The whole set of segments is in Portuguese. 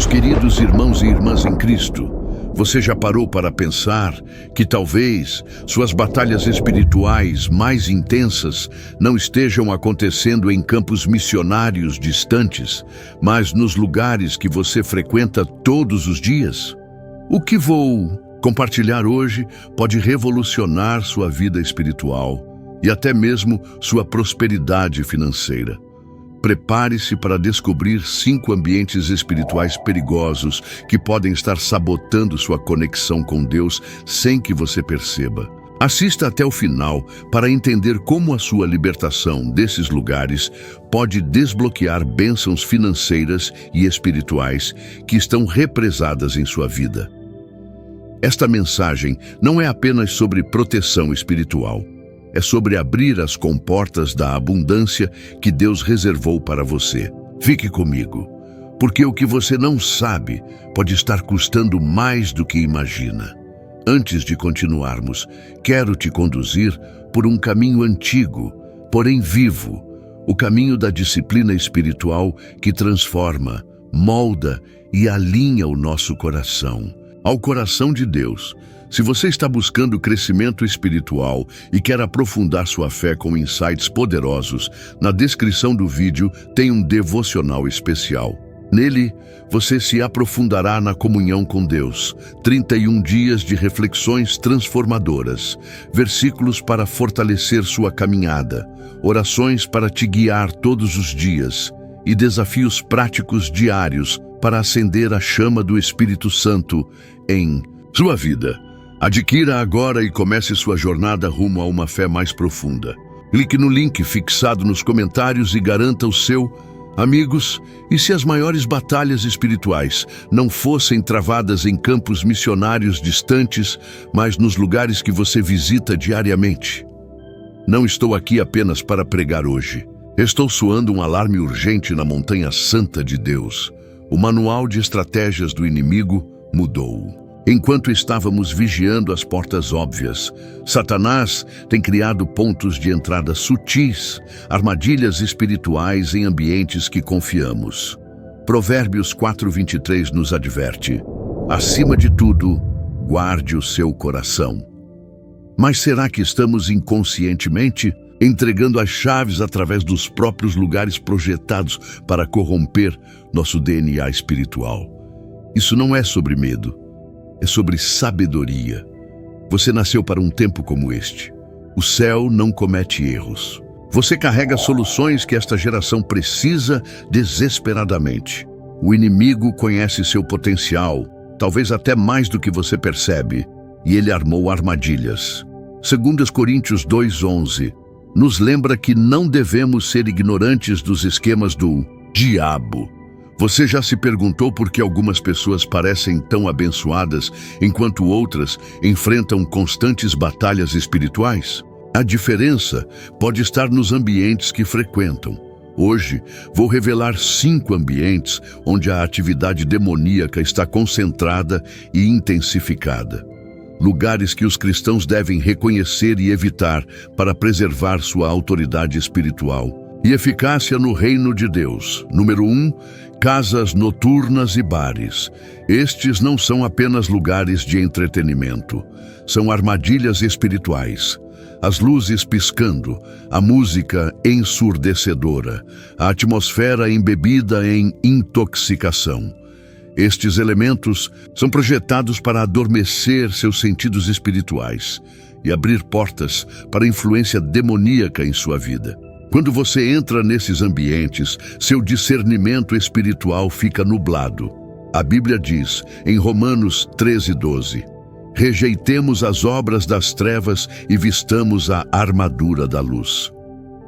Meus queridos irmãos e irmãs em Cristo, você já parou para pensar que talvez suas batalhas espirituais mais intensas não estejam acontecendo em campos missionários distantes, mas nos lugares que você frequenta todos os dias? O que vou compartilhar hoje pode revolucionar sua vida espiritual e até mesmo sua prosperidade financeira. Prepare-se para descobrir 5 ambientes espirituais perigosos que podem estar sabotando sua conexão com Deus sem que você perceba. Assista até o final para entender como a sua libertação desses lugares pode desbloquear bênçãos financeiras e espirituais que estão represadas em sua vida. Esta mensagem não é apenas sobre proteção espiritual. É sobre abrir as comportas da abundância que Deus reservou para você. Fique comigo, porque o que você não sabe pode estar custando mais do que imagina. Antes de continuarmos, quero te conduzir por um caminho antigo, porém vivo, o caminho da disciplina espiritual que transforma, molda e alinha o nosso coração ao coração de Deus. Se você está buscando crescimento espiritual e quer aprofundar sua fé com insights poderosos, na descrição do vídeo tem um devocional especial. Nele, você se aprofundará na comunhão com Deus, 31 dias de reflexões transformadoras, versículos para fortalecer sua caminhada, orações para te guiar todos os dias e desafios práticos diários para acender a chama do Espírito Santo em sua vida. Adquira agora e comece sua jornada rumo a uma fé mais profunda. Clique no link fixado nos comentários e garanta o seu. Amigos, e se as maiores batalhas espirituais não fossem travadas em campos missionários distantes, mas nos lugares que você visita diariamente? Não estou aqui apenas para pregar hoje. Estou soando um alarme urgente na Montanha Santa de Deus. O manual de estratégias do inimigo mudou. Enquanto estávamos vigiando as portas óbvias, Satanás tem criado pontos de entrada sutis, armadilhas espirituais em ambientes que confiamos. Provérbios 4:23 nos adverte: acima de tudo, guarde o seu coração. Mas será que estamos inconscientemente entregando as chaves através dos próprios lugares projetados para corromper nosso DNA espiritual? Isso não é sobre medo. É sobre sabedoria. Você nasceu para um tempo como este. O céu não comete erros. Você carrega soluções que esta geração precisa desesperadamente. O inimigo conhece seu potencial, talvez até mais do que você percebe, e ele armou armadilhas. 2 Coríntios 2:11 nos lembra que não devemos ser ignorantes dos esquemas do diabo. Você já se perguntou por que algumas pessoas parecem tão abençoadas, enquanto outras enfrentam constantes batalhas espirituais? A diferença pode estar nos ambientes que frequentam. Hoje, vou revelar 5 ambientes onde a atividade demoníaca está concentrada e intensificada. Lugares que os cristãos devem reconhecer e evitar para preservar sua autoridade espiritual e eficácia no reino de Deus. Número 1, casas noturnas e bares. Estes não são apenas lugares de entretenimento, são armadilhas espirituais. As luzes piscando, a música ensurdecedora, a atmosfera embebida em intoxicação. Estes elementos são projetados para adormecer seus sentidos espirituais e abrir portas para a influência demoníaca em sua vida. Quando você entra nesses ambientes, seu discernimento espiritual fica nublado. A Bíblia diz, em Romanos 13:12, rejeitemos as obras das trevas e vistamos a armadura da luz.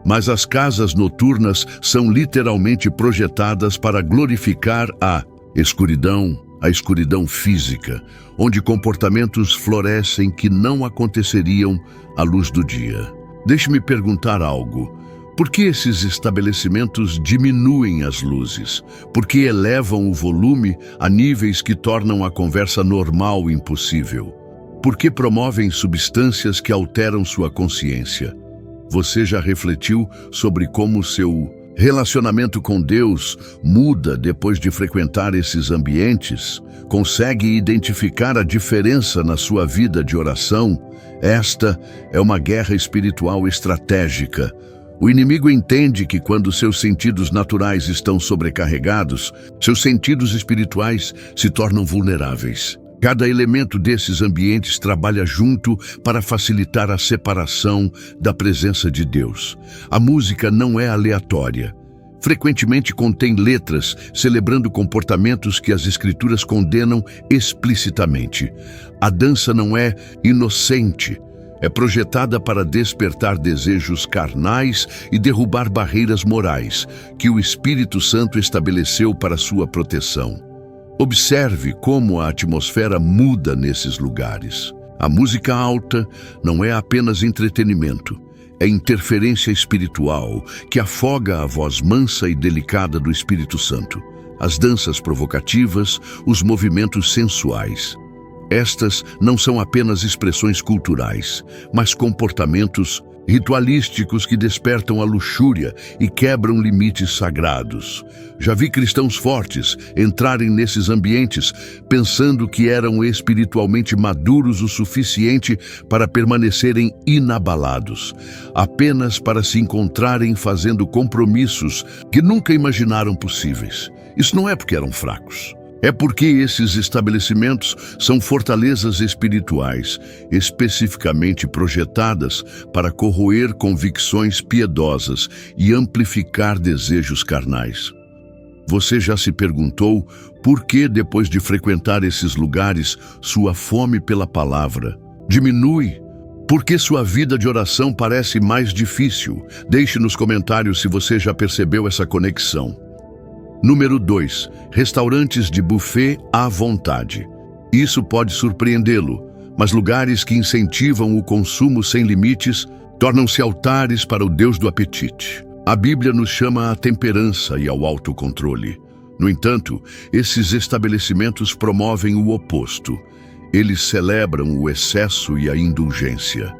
Mas as casas noturnas são literalmente projetadas para glorificar a escuridão física, onde comportamentos florescem que não aconteceriam à luz do dia. Deixe-me perguntar algo. Por que esses estabelecimentos diminuem as luzes? Por que elevam o volume a níveis que tornam a conversa normal impossível? Por que promovem substâncias que alteram sua consciência? Você já refletiu sobre como seu relacionamento com Deus muda depois de frequentar esses ambientes? Consegue identificar a diferença na sua vida de oração? Esta é uma guerra espiritual estratégica. O inimigo entende que quando seus sentidos naturais estão sobrecarregados, seus sentidos espirituais se tornam vulneráveis. Cada elemento desses ambientes trabalha junto para facilitar a separação da presença de Deus. A música não é aleatória. Frequentemente contém letras celebrando comportamentos que as Escrituras condenam explicitamente. A dança não é inocente. É projetada para despertar desejos carnais e derrubar barreiras morais que o Espírito Santo estabeleceu para sua proteção. Observe como a atmosfera muda nesses lugares. A música alta não é apenas entretenimento, é interferência espiritual que afoga a voz mansa e delicada do Espírito Santo. As danças provocativas, os movimentos sensuais. Estas não são apenas expressões culturais, mas comportamentos ritualísticos que despertam a luxúria e quebram limites sagrados. Já vi cristãos fortes entrarem nesses ambientes pensando que eram espiritualmente maduros o suficiente para permanecerem inabalados, apenas para se encontrarem fazendo compromissos que nunca imaginaram possíveis. Isso não é porque eram fracos. É porque esses estabelecimentos são fortalezas espirituais, especificamente projetadas para corroer convicções piedosas e amplificar desejos carnais. Você já se perguntou por que, depois de frequentar esses lugares, sua fome pela palavra diminui? Por que sua vida de oração parece mais difícil? Deixe nos comentários se você já percebeu essa conexão. Número 2. Restaurantes de buffet à vontade. Isso pode surpreendê-lo, mas lugares que incentivam o consumo sem limites tornam-se altares para o Deus do apetite. A Bíblia nos chama à temperança e ao autocontrole. No entanto, esses estabelecimentos promovem o oposto. Eles celebram o excesso e a indulgência.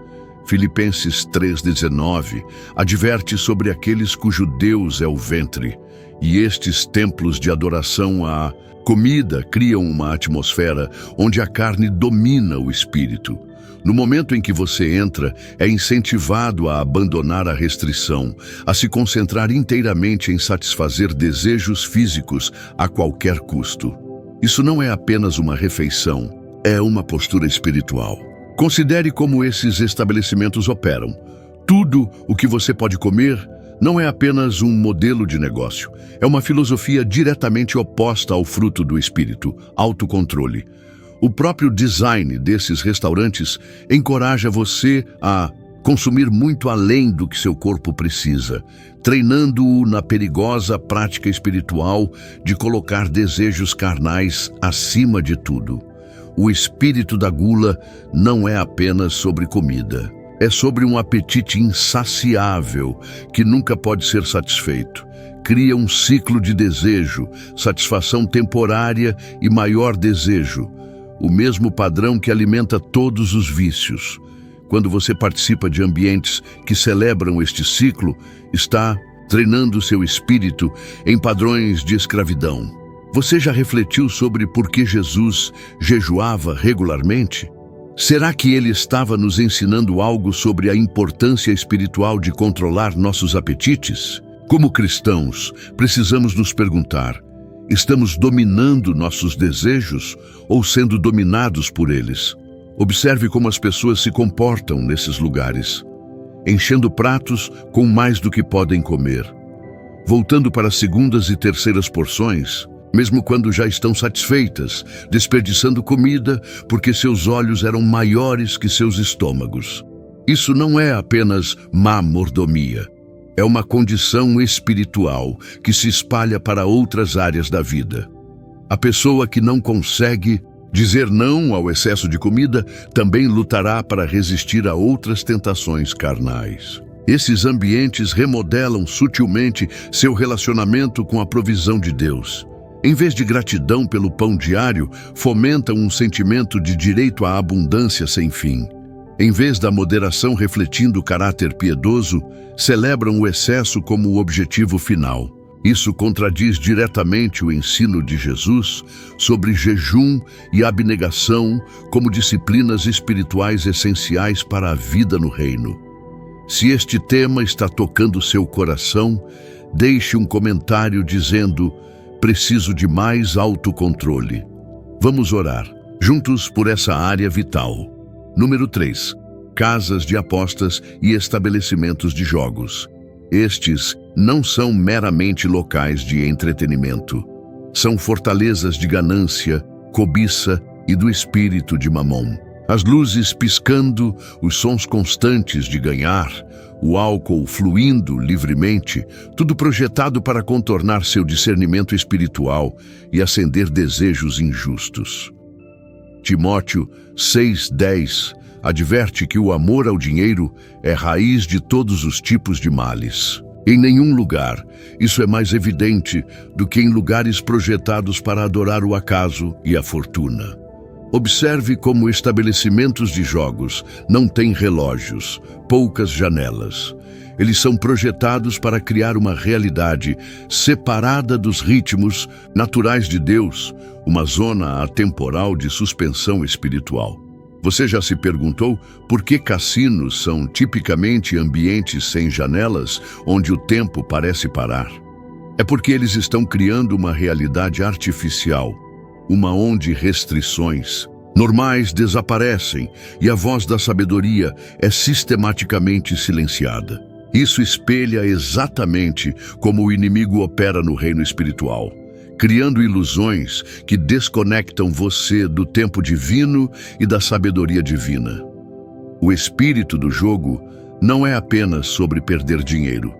Filipenses 3,19 adverte sobre aqueles cujo Deus é o ventre. E estes templos de adoração à comida criam uma atmosfera onde a carne domina o espírito. No momento em que você entra, é incentivado a abandonar a restrição, a se concentrar inteiramente em satisfazer desejos físicos a qualquer custo. Isso não é apenas uma refeição, é uma postura espiritual. Considere como esses estabelecimentos operam. Tudo o que você pode comer não é apenas um modelo de negócio, é uma filosofia diretamente oposta ao fruto do espírito, autocontrole. O próprio design desses restaurantes encoraja você a consumir muito além do que seu corpo precisa, treinando-o na perigosa prática espiritual de colocar desejos carnais acima de tudo. O espírito da gula não é apenas sobre comida. É sobre um apetite insaciável que nunca pode ser satisfeito. Cria um ciclo de desejo, satisfação temporária e maior desejo. O mesmo padrão que alimenta todos os vícios. Quando você participa de ambientes que celebram este ciclo, está treinando seu espírito em padrões de escravidão. Você já refletiu sobre por que Jesus jejuava regularmente? Será que ele estava nos ensinando algo sobre a importância espiritual de controlar nossos apetites? Como cristãos, precisamos nos perguntar: estamos dominando nossos desejos ou sendo dominados por eles? Observe como as pessoas se comportam nesses lugares, enchendo pratos com mais do que podem comer, voltando para segundas e terceiras porções, mesmo quando já estão satisfeitas, desperdiçando comida porque seus olhos eram maiores que seus estômagos. Isso não é apenas má mordomia. É uma condição espiritual que se espalha para outras áreas da vida. A pessoa que não consegue dizer não ao excesso de comida também lutará para resistir a outras tentações carnais. Esses ambientes remodelam sutilmente seu relacionamento com a provisão de Deus. Em vez de gratidão pelo pão diário, fomentam um sentimento de direito à abundância sem fim. Em vez da moderação refletindo o caráter piedoso, celebram o excesso como o objetivo final. Isso contradiz diretamente o ensino de Jesus sobre jejum e abnegação como disciplinas espirituais essenciais para a vida no reino. Se este tema está tocando seu coração, deixe um comentário dizendo: preciso de mais autocontrole. Vamos orar juntos por essa área vital. Número 3. Casas de apostas e estabelecimentos de jogos. Estes não são meramente locais de entretenimento. São fortalezas de ganância, cobiça e do espírito de Mamon. As luzes piscando, os sons constantes de ganhar, o álcool fluindo livremente, tudo projetado para contornar seu discernimento espiritual e acender desejos injustos. Timóteo 6:10 adverte que o amor ao dinheiro é raiz de todos os tipos de males. Em nenhum lugar isso é mais evidente do que em lugares projetados para adorar o acaso e a fortuna. Observe como estabelecimentos de jogos não têm relógios, poucas janelas. Eles são projetados para criar uma realidade separada dos ritmos naturais de Deus, uma zona atemporal de suspensão espiritual. Você já se perguntou por que cassinos são tipicamente ambientes sem janelas, onde o tempo parece parar? É porque eles estão criando uma realidade artificial, uma onde restrições normais desaparecem e a voz da sabedoria é sistematicamente silenciada. Isso espelha exatamente como o inimigo opera no reino espiritual, criando ilusões que desconectam você do tempo divino e da sabedoria divina. O espírito do jogo não é apenas sobre perder dinheiro.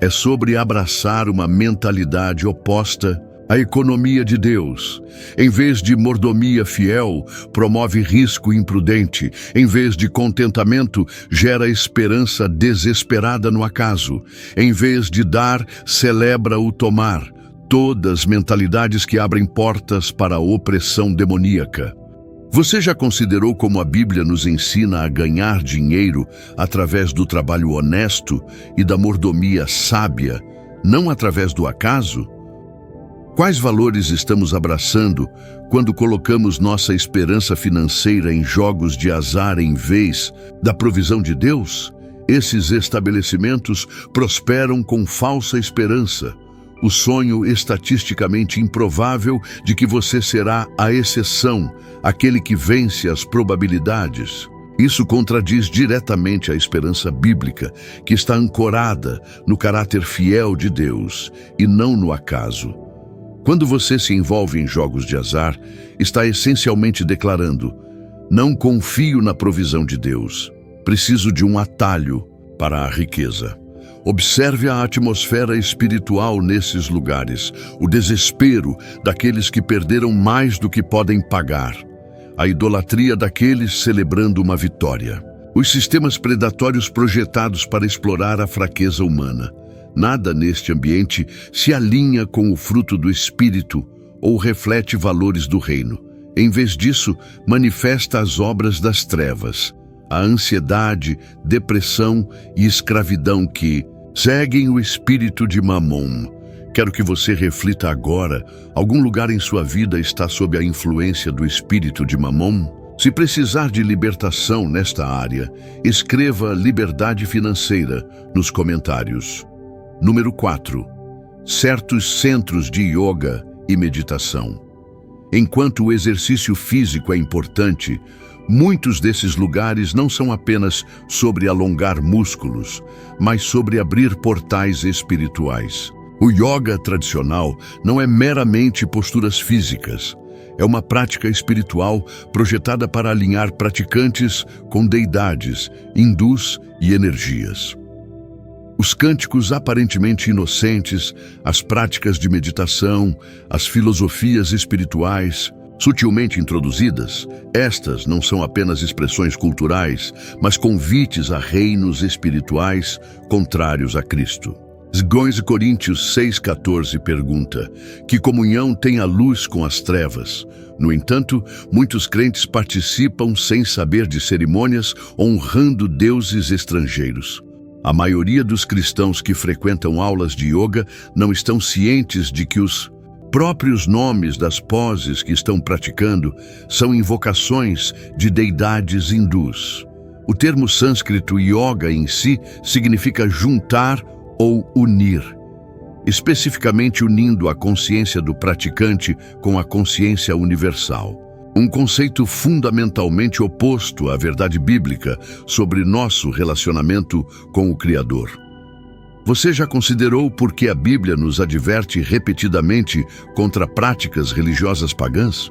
É sobre abraçar uma mentalidade oposta à economia de Deus. Em vez de mordomia fiel, promove risco imprudente. Em vez de contentamento, gera esperança desesperada no acaso. Em vez de dar, celebra o tomar. Todas mentalidades que abrem portas para a opressão demoníaca. Você já considerou como a Bíblia nos ensina a ganhar dinheiro através do trabalho honesto e da mordomia sábia, não através do acaso? Quais valores estamos abraçando quando colocamos nossa esperança financeira em jogos de azar em vez da provisão de Deus? Esses estabelecimentos prosperam com falsa esperança. O sonho estatisticamente improvável de que você será a exceção, aquele que vence as probabilidades. Isso contradiz diretamente a esperança bíblica, que está ancorada no caráter fiel de Deus e não no acaso. Quando você se envolve em jogos de azar, está essencialmente declarando: não confio na provisão de Deus, preciso de um atalho para a riqueza. Observe a atmosfera espiritual nesses lugares, o desespero daqueles que perderam mais do que podem pagar, a idolatria daqueles celebrando uma vitória, os sistemas predatórios projetados para explorar a fraqueza humana. Nada neste ambiente se alinha com o fruto do Espírito ou reflete valores do reino. Em vez disso, manifesta as obras das trevas, a ansiedade, depressão e escravidão que seguem o espírito de Mamon. Quero que você reflita agora: algum lugar em sua vida está sob a influência do espírito de Mamon? Se precisar de libertação nesta área, escreva liberdade financeira nos comentários. Número 4. Certos centros de yoga e meditação. Enquanto o exercício físico é importante, muitos desses lugares não são apenas sobre alongar músculos, mas sobre abrir portais espirituais. O yoga tradicional não é meramente posturas físicas. É uma prática espiritual projetada para alinhar praticantes com deidades, hindus e energias. Os cânticos aparentemente inocentes, as práticas de meditação, as filosofias espirituais, sutilmente introduzidas, estas não são apenas expressões culturais, mas convites a reinos espirituais contrários a Cristo. 2 Coríntios 6,14 pergunta: que comunhão tem a luz com as trevas? No entanto, muitos crentes participam sem saber de cerimônias, honrando deuses estrangeiros. A maioria dos cristãos que frequentam aulas de yoga não estão cientes de que os próprios nomes das poses que estão praticando são invocações de deidades hindus. O termo sânscrito yoga em si significa juntar ou unir, especificamente unindo a consciência do praticante com a consciência universal. Um conceito fundamentalmente oposto à verdade bíblica sobre nosso relacionamento com o Criador. Você já considerou por que a Bíblia nos adverte repetidamente contra práticas religiosas pagãs?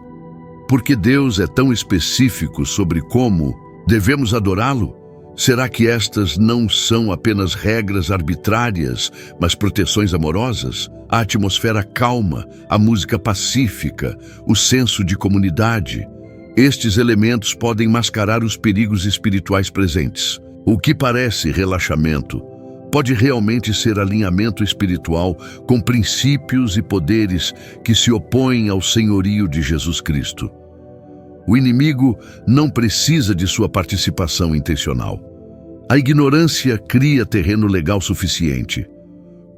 Por que Deus é tão específico sobre como devemos adorá-lo? Será que estas não são apenas regras arbitrárias, mas proteções amorosas? A atmosfera calma, a música pacífica, o senso de comunidade. Estes elementos podem mascarar os perigos espirituais presentes. O que parece relaxamento pode realmente ser alinhamento espiritual com princípios e poderes que se opõem ao senhorio de Jesus Cristo. O inimigo não precisa de sua participação intencional. A ignorância cria terreno legal suficiente.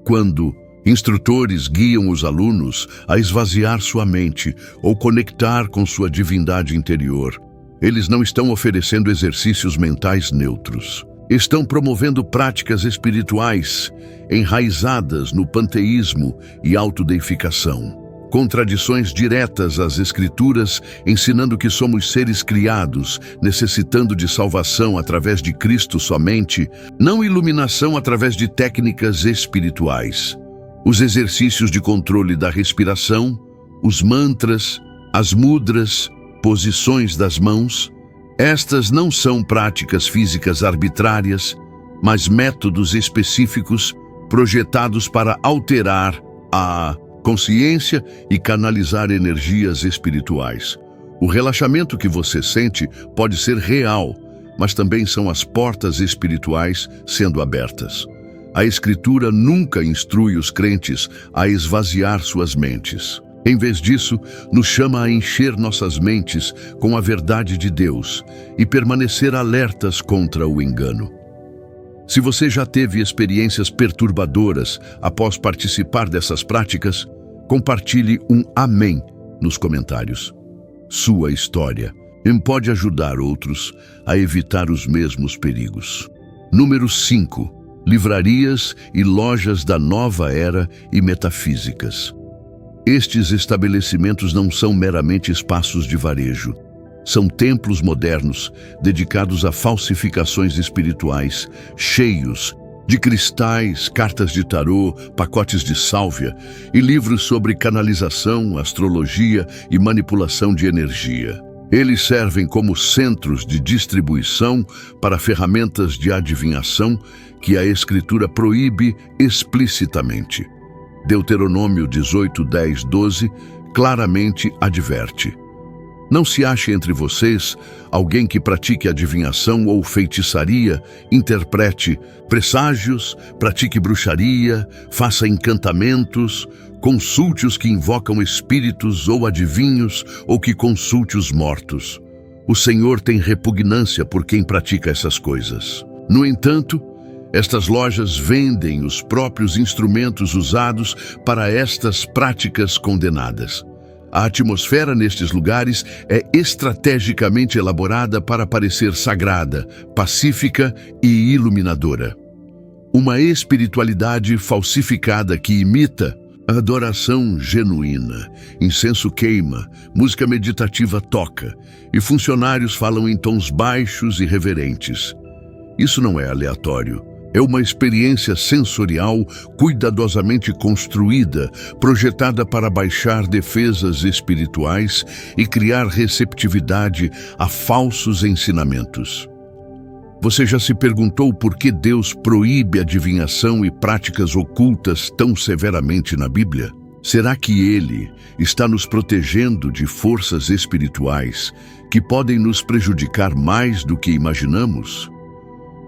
Quando instrutores guiam os alunos a esvaziar sua mente ou conectar com sua divindade interior, eles não estão oferecendo exercícios mentais neutros. Estão promovendo práticas espirituais enraizadas no panteísmo e autodeificação. Contradições diretas às Escrituras, ensinando que somos seres criados, necessitando de salvação através de Cristo somente, não iluminação através de técnicas espirituais. Os exercícios de controle da respiração, os mantras, as mudras, posições das mãos, estas não são práticas físicas arbitrárias, mas métodos específicos projetados para alterar a consciência e canalizar energias espirituais. O relaxamento que você sente pode ser real, mas também são as portas espirituais sendo abertas. A Escritura nunca instrui os crentes a esvaziar suas mentes. Em vez disso, nos chama a encher nossas mentes com a verdade de Deus e permanecer alertas contra o engano. Se você já teve experiências perturbadoras após participar dessas práticas, compartilhe um amém nos comentários. Sua história pode ajudar outros a evitar os mesmos perigos. Número 5. Livrarias e lojas da nova era e metafísicas. Estes estabelecimentos não são meramente espaços de varejo. São templos modernos dedicados a falsificações espirituais, cheios de cristais, cartas de tarô, pacotes de sálvia e livros sobre canalização, astrologia e manipulação de energia. Eles servem como centros de distribuição para ferramentas de adivinhação que a Escritura proíbe explicitamente. Deuteronômio 18, 10, 12 claramente adverte: não se ache entre vocês alguém que pratique adivinhação ou feitiçaria, interprete presságios, pratique bruxaria, faça encantamentos, consulte os que invocam espíritos ou adivinhos, ou que consulte os mortos. O Senhor tem repugnância por quem pratica essas coisas. No entanto, estas lojas vendem os próprios instrumentos usados para estas práticas condenadas. A atmosfera nestes lugares é estrategicamente elaborada para parecer sagrada, pacífica e iluminadora. Uma espiritualidade falsificada que imita a adoração genuína. Incenso queima, música meditativa toca e funcionários falam em tons baixos e reverentes. Isso não é aleatório. É uma experiência sensorial cuidadosamente construída, projetada para baixar defesas espirituais e criar receptividade a falsos ensinamentos. Você já se perguntou por que Deus proíbe adivinhação e práticas ocultas tão severamente na Bíblia? Será que Ele está nos protegendo de forças espirituais que podem nos prejudicar mais do que imaginamos?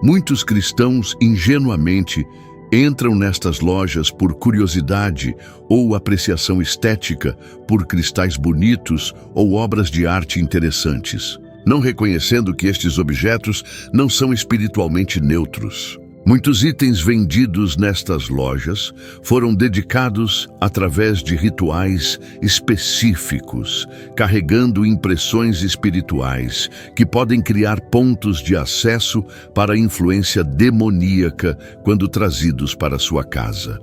Muitos cristãos ingenuamente Entram nestas lojas por curiosidade ou apreciação estética, por cristais bonitos ou obras de arte interessantes, não reconhecendo que estes objetos não são espiritualmente neutros. Muitos itens vendidos nestas lojas foram dedicados através de rituais específicos, carregando impressões espirituais que podem criar pontos de acesso para a influência demoníaca quando trazidos para sua casa.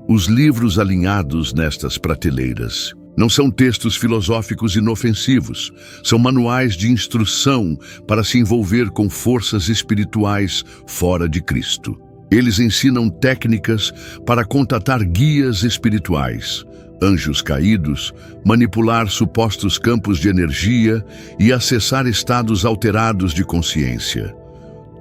Os livros alinhados nestas prateleiras não são textos filosóficos inofensivos, são manuais de instrução para se envolver com forças espirituais fora de Cristo. Eles ensinam técnicas para contatar guias espirituais, anjos caídos, manipular supostos campos de energia e acessar estados alterados de consciência.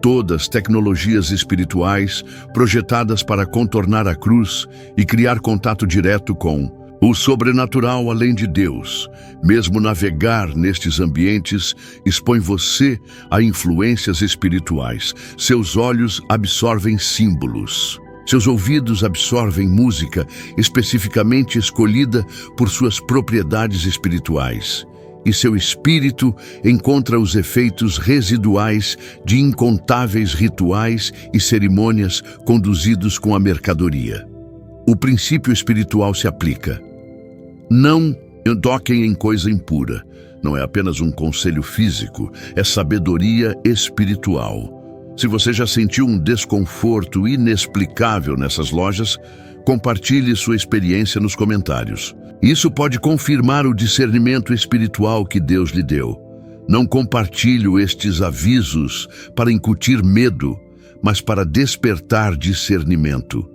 Todas tecnologias espirituais projetadas para contornar a cruz e criar contato direto com o sobrenatural além de Deus. Mesmo navegar nestes ambientes expõe você a influências espirituais. Seus olhos absorvem símbolos. Seus ouvidos absorvem música especificamente escolhida por suas propriedades espirituais. E seu espírito encontra os efeitos residuais de incontáveis rituais e cerimônias conduzidos com a mercadoria. O princípio espiritual se aplica. Não toquem em coisa impura. Não é apenas um conselho físico, é sabedoria espiritual. Se você já sentiu um desconforto inexplicável nessas lojas, compartilhe sua experiência nos comentários. Isso pode confirmar o discernimento espiritual que Deus lhe deu. Não compartilhe estes avisos para incutir medo, mas para despertar discernimento.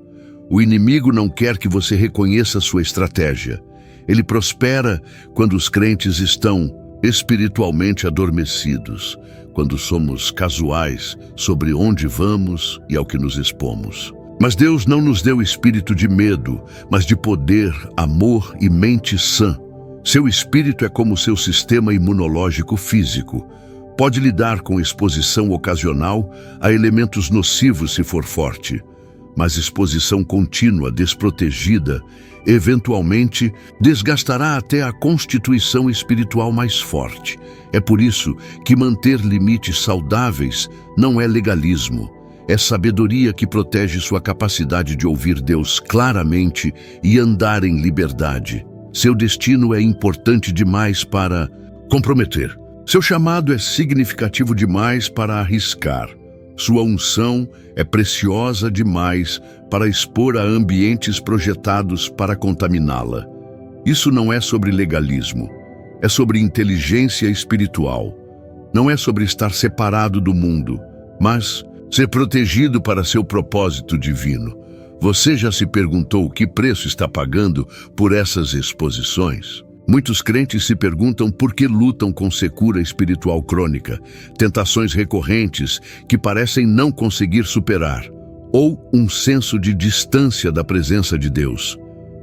O inimigo não quer que você reconheça sua estratégia. Ele prospera quando os crentes estão espiritualmente adormecidos, quando somos casuais sobre onde vamos e ao que nos expomos. Mas Deus não nos deu espírito de medo, mas de poder, amor e mente sã. Seu espírito é como seu sistema imunológico físico. Pode lidar com exposição ocasional a elementos nocivos se for forte, mas exposição contínua, desprotegida, eventualmente desgastará até a constituição espiritual mais forte. É por isso que manter limites saudáveis não é legalismo. É sabedoria que protege sua capacidade de ouvir Deus claramente e andar em liberdade. Seu destino é importante demais para comprometer. Seu chamado é significativo demais para arriscar. Sua unção é preciosa demais para expor a ambientes projetados para contaminá-la. Isso não é sobre legalismo, é sobre inteligência espiritual. Não é sobre estar separado do mundo, mas ser protegido para seu propósito divino. Você já se perguntou que preço está pagando por essas exposições? Muitos crentes se perguntam por que lutam com secura espiritual crônica, tentações recorrentes que parecem não conseguir superar, ou um senso de distância da presença de Deus,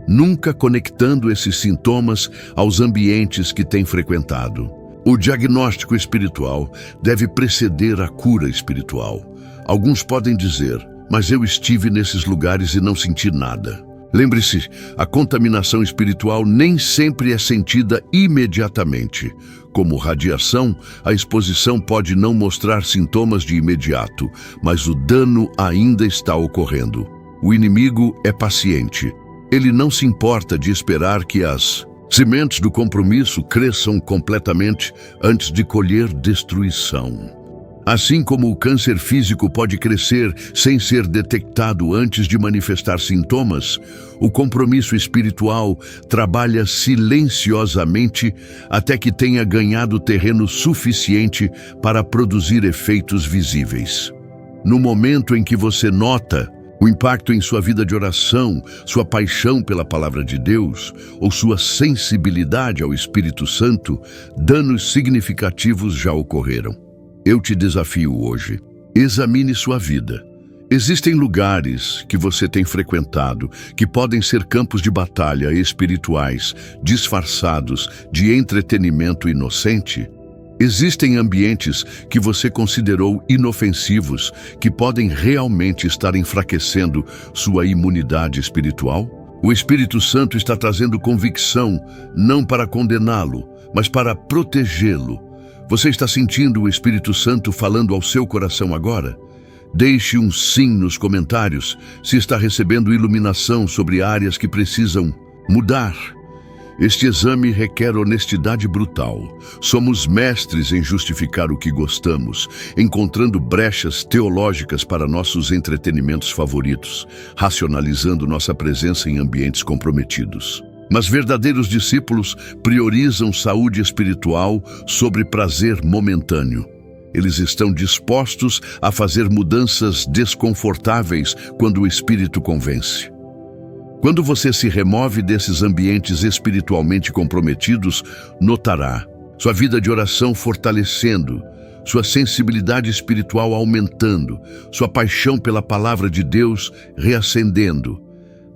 nunca conectando esses sintomas aos ambientes que têm frequentado. O diagnóstico espiritual deve preceder a cura espiritual. Alguns podem dizer, mas eu estive nesses lugares e não senti nada. Lembre-se, a contaminação espiritual nem sempre é sentida imediatamente. Como radiação, a exposição pode não mostrar sintomas de imediato, mas o dano ainda está ocorrendo. O inimigo é paciente. Ele não se importa de esperar que as sementes do compromisso cresçam completamente antes de colher destruição. Assim como o câncer físico pode crescer sem ser detectado antes de manifestar sintomas, o compromisso espiritual trabalha silenciosamente até que tenha ganhado terreno suficiente para produzir efeitos visíveis. No momento em que você nota o impacto em sua vida de oração, sua paixão pela palavra de Deus ou sua sensibilidade ao Espírito Santo, danos significativos já ocorreram. Eu te desafio hoje. Examine sua vida. Existem lugares que você tem frequentado que podem ser campos de batalha espirituais, disfarçados de entretenimento inocente? Existem ambientes que você considerou inofensivos, que podem realmente estar enfraquecendo sua imunidade espiritual? O Espírito Santo está trazendo convicção, não para condená-lo, mas para protegê-lo. Você está sentindo o Espírito Santo falando ao seu coração agora? Deixe um sim nos comentários se está recebendo iluminação sobre áreas que precisam mudar. Este exame requer honestidade brutal. Somos mestres em justificar o que gostamos, encontrando brechas teológicas para nossos entretenimentos favoritos, racionalizando nossa presença em ambientes comprometidos. Mas verdadeiros discípulos priorizam saúde espiritual sobre prazer momentâneo. Eles estão dispostos a fazer mudanças desconfortáveis quando o Espírito convence. Quando você se remove desses ambientes espiritualmente comprometidos, notará sua vida de oração fortalecendo, sua sensibilidade espiritual aumentando, sua paixão pela palavra de Deus reacendendo.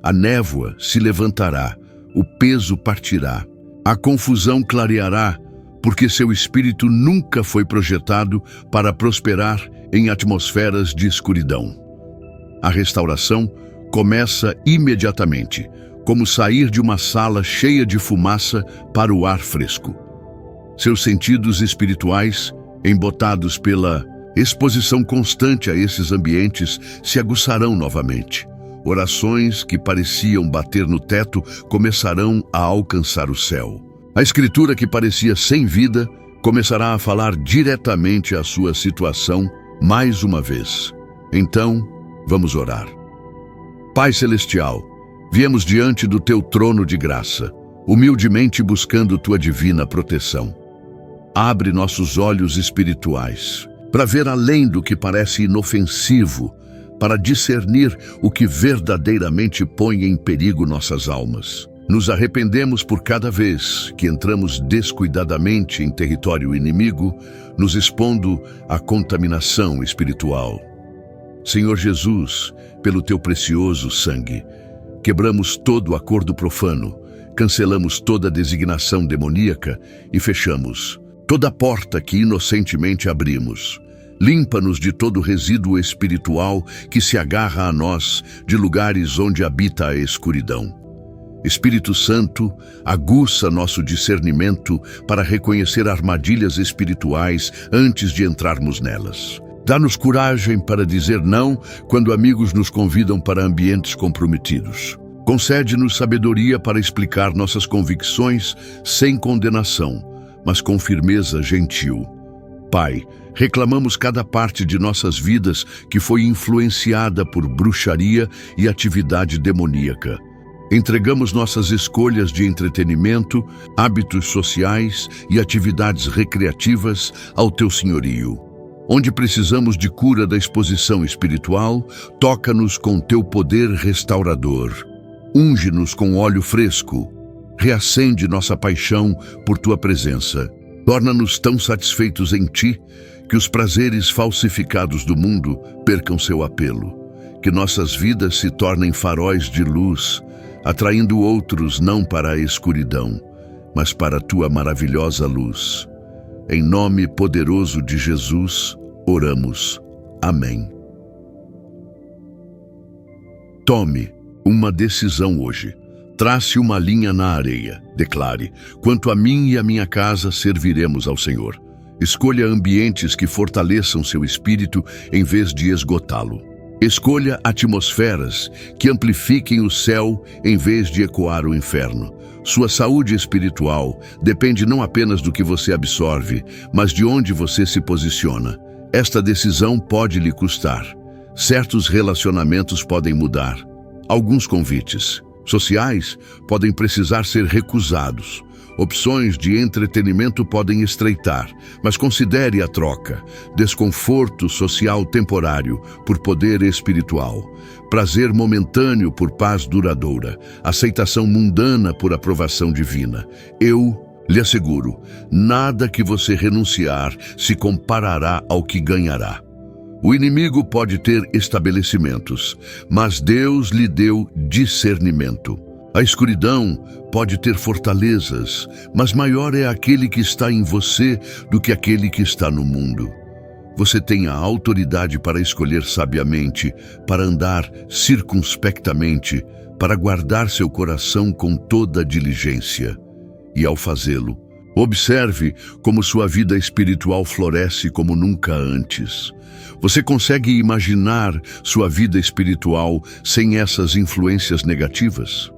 A névoa se levantará, o peso partirá, a confusão clareará, porque seu espírito nunca foi projetado para prosperar em atmosferas de escuridão. A restauração começa imediatamente, como sair de uma sala cheia de fumaça para o ar fresco. Seus sentidos espirituais, embotados pela exposição constante a esses ambientes, se aguçarão novamente. Orações que pareciam bater no teto começarão a alcançar o céu. A escritura que parecia sem vida começará a falar diretamente à sua situação mais uma vez. Então, vamos orar. Pai Celestial, viemos diante do Teu trono de graça, humildemente buscando Tua divina proteção. Abre nossos olhos espirituais, para ver além do que parece inofensivo, para discernir o que verdadeiramente põe em perigo nossas almas. Nos arrependemos por cada vez que entramos descuidadamente em território inimigo, nos expondo à contaminação espiritual. Senhor Jesus, pelo Teu precioso sangue, quebramos todo acordo profano, cancelamos toda designação demoníaca e fechamos toda porta que inocentemente abrimos. Limpa-nos de todo resíduo espiritual que se agarra a nós de lugares onde habita a escuridão. Espírito Santo, aguça nosso discernimento para reconhecer armadilhas espirituais antes de entrarmos nelas. Dá-nos coragem para dizer não quando amigos nos convidam para ambientes comprometidos. Concede-nos sabedoria para explicar nossas convicções sem condenação, mas com firmeza gentil. Pai, reclamamos cada parte de nossas vidas que foi influenciada por bruxaria e atividade demoníaca. Entregamos nossas escolhas de entretenimento, hábitos sociais e atividades recreativas ao Teu senhorio. Onde precisamos de cura da exposição espiritual, toca-nos com Teu poder restaurador. Unge-nos com óleo fresco. Reacende nossa paixão por Tua presença. Torna-nos tão satisfeitos em Ti que os prazeres falsificados do mundo percam seu apelo. Que nossas vidas se tornem faróis de luz, atraindo outros não para a escuridão, mas para a Tua maravilhosa luz. Em nome poderoso de Jesus, oramos. Amém. Tome uma decisão hoje. Trace uma linha na areia. Declare: quanto a mim e a minha casa serviremos ao Senhor. Escolha ambientes que fortaleçam seu espírito em vez de esgotá-lo. Escolha atmosferas que amplifiquem o céu em vez de ecoar o inferno. Sua saúde espiritual depende não apenas do que você absorve, mas de onde você se posiciona. Esta decisão pode lhe custar. Certos relacionamentos podem mudar. Alguns convites sociais podem precisar ser recusados. Opções de entretenimento podem estreitar, mas considere a troca. Desconforto social temporário por poder espiritual. Prazer momentâneo por paz duradoura. Aceitação mundana por aprovação divina. Eu lhe asseguro, nada que você renunciar se comparará ao que ganhará. O inimigo pode ter estabelecimentos, mas Deus lhe deu discernimento. A escuridão pode ter fortalezas, mas maior é aquele que está em você do que aquele que está no mundo. Você tem a autoridade para escolher sabiamente, para andar circunspectamente, para guardar seu coração com toda diligência. E ao fazê-lo, observe como sua vida espiritual floresce como nunca antes. Você consegue imaginar sua vida espiritual sem essas influências negativas?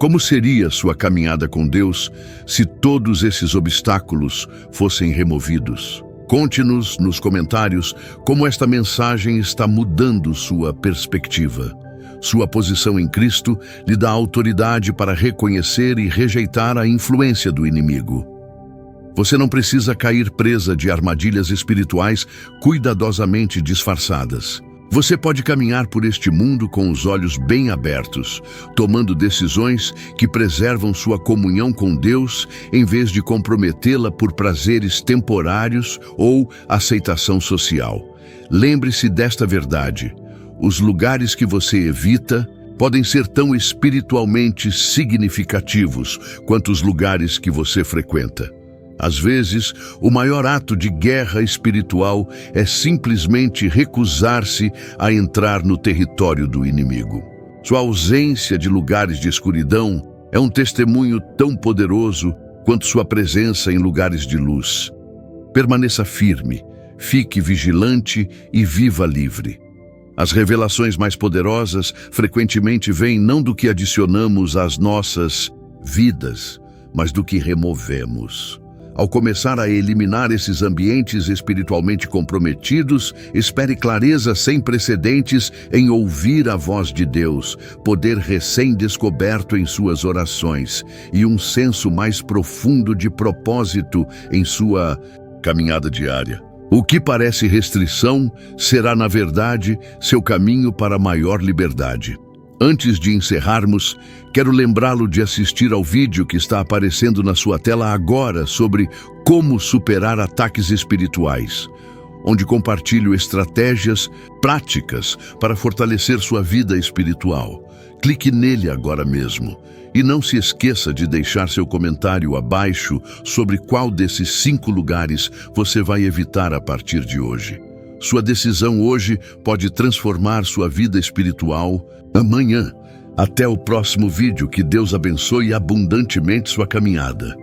Como seria sua caminhada com Deus se todos esses obstáculos fossem removidos? Conte-nos nos comentários como esta mensagem está mudando sua perspectiva. Sua posição em Cristo lhe dá autoridade para reconhecer e rejeitar a influência do inimigo. Você não precisa cair presa de armadilhas espirituais cuidadosamente disfarçadas. Você pode caminhar por este mundo com os olhos bem abertos, tomando decisões que preservam sua comunhão com Deus em vez de comprometê-la por prazeres temporários ou aceitação social. Lembre-se desta verdade: os lugares que você evita podem ser tão espiritualmente significativos quanto os lugares que você frequenta. Às vezes, o maior ato de guerra espiritual é simplesmente recusar-se a entrar no território do inimigo. Sua ausência de lugares de escuridão é um testemunho tão poderoso quanto sua presença em lugares de luz. Permaneça firme, fique vigilante e viva livre. As revelações mais poderosas frequentemente vêm não do que adicionamos às nossas vidas, mas do que removemos. Ao começar a eliminar esses ambientes espiritualmente comprometidos, espere clareza sem precedentes em ouvir a voz de Deus, poder recém-descoberto em suas orações e um senso mais profundo de propósito em sua caminhada diária. O que parece restrição será, na verdade, seu caminho para maior liberdade. Antes de encerrarmos, quero lembrá-lo de assistir ao vídeo que está aparecendo na sua tela agora sobre como superar ataques espirituais, onde compartilho estratégias práticas para fortalecer sua vida espiritual. Clique nele agora mesmo e não se esqueça de deixar seu comentário abaixo sobre qual desses 5 lugares você vai evitar a partir de hoje. Sua decisão hoje pode transformar sua vida espiritual amanhã. Até o próximo vídeo. Que Deus abençoe abundantemente sua caminhada.